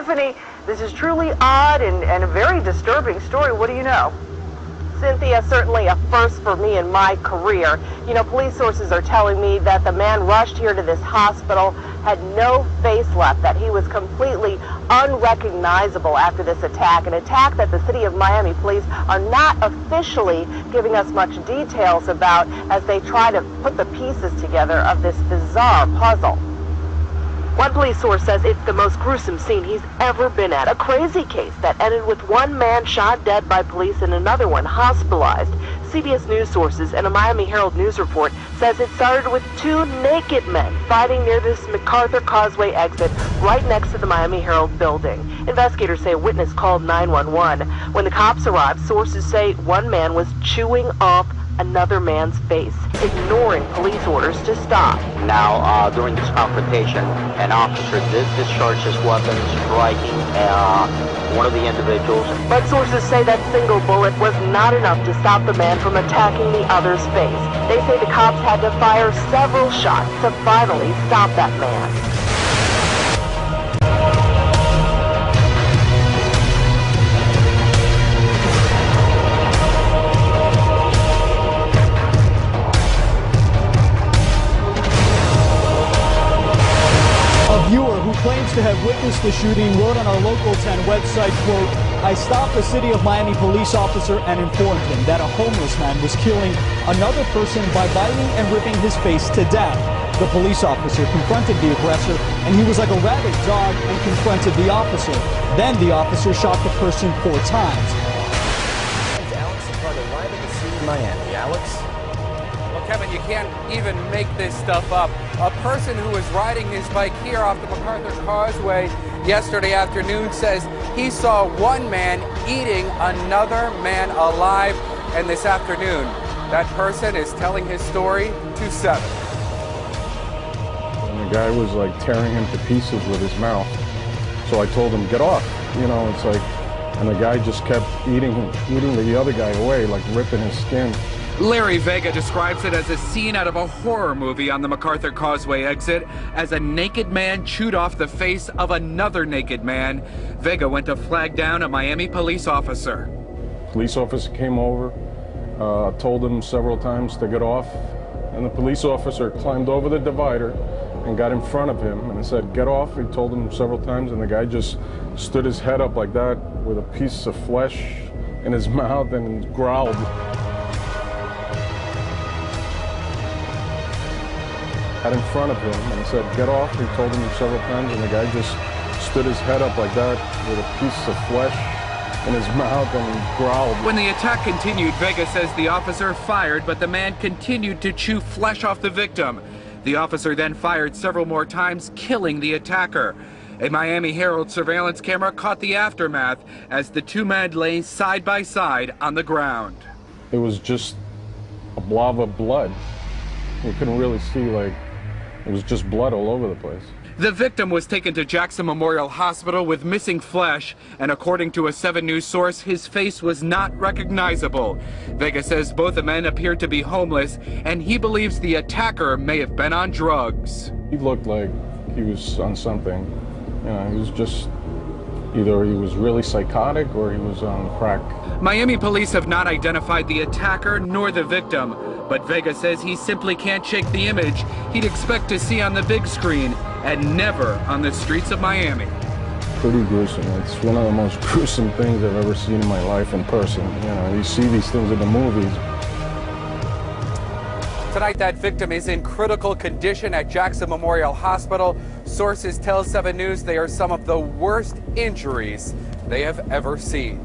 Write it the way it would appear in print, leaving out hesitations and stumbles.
Tiffany, this is truly odd and a very disturbing story. What do you know? Cynthia, certainly a first for me in my career. You know, police sources are telling me that the man rushed here to this hospital, had no face left, that he was completely unrecognizable after this attack, an attack that the City of Miami police are not officially giving us much details about as they try to put the pieces together of this bizarre puzzle. One police source says it's the most gruesome scene he's ever been at. A crazy case that ended with one man shot dead by police and another one hospitalized. CBS News sources and a Miami Herald News report says it started with two naked men fighting near this MacArthur Causeway exit right next to the Miami Herald building. Investigators say a witness called 911. When the cops arrived, sources say one man was chewing off another man's face, ignoring police orders to stop. Now, during this confrontation, an officer did discharge his weapon, striking one of the individuals. But sources say that single bullet was not enough to stop the man from attacking the other's face. They say the cops had to fire several shots to finally stop that man. Viewer who claims to have witnessed the shooting wrote on our Local 10 website, quote, "I stopped a City of Miami police officer and informed him that a homeless man was killing another person by biting and ripping his face to death. The police officer confronted the aggressor and he was like a rabid dog and confronted the officer. Then the officer shot the person 4 times. Alex Ricardo live at the scene in Miami. Alex? Well, Kevin, you can't even make this stuff up. A person who was riding his bike here off the MacArthur Causeway yesterday afternoon says he saw one man eating another man alive, and this afternoon, that person is telling his story to 7. And the guy was like tearing him to pieces with his mouth. So I told him, get off. You know, it's like, and the guy just kept eating the other guy away, like ripping his skin. Larry Vega describes it as a scene out of a horror movie on the MacArthur Causeway exit as a naked man chewed off the face of another naked man. Vega went to flag down a Miami police officer. Police officer came over, told him several times to get off, and the police officer climbed over the divider and got in front of him and said, get off. He told him several times, and the guy just stood his head up like that with a piece of flesh in his mouth and growled. Got in front of him and said, get off. He told him several times, and the guy just stood his head up like that with a piece of flesh in his mouth and growled. When the attack continued, Vega says the officer fired, but the man continued to chew flesh off the victim. The officer then fired several more times, killing the attacker. A Miami Herald surveillance camera caught the aftermath as the two men lay side by side on the ground. It was just a blob of blood. You couldn't really see, like, it was just blood all over the place. The victim was taken to Jackson Memorial Hospital with missing flesh, and according to a 7 News source, his face was not recognizable. Vega says both the men appeared to be homeless, and he believes the attacker may have been on drugs. He looked like he was on something. You know, he was just, either he was really psychotic or he was on crack. Miami police have not identified the attacker nor the victim, but Vega says he simply can't shake the image he'd expect to see on the big screen and never on the streets of Miami. Pretty gruesome. It's one of the most gruesome things I've ever seen in my life in person. You know, you see these things in the movies. Tonight, that victim is in critical condition at Jackson Memorial Hospital. Sources tell 7 News they are some of the worst injuries they have ever seen.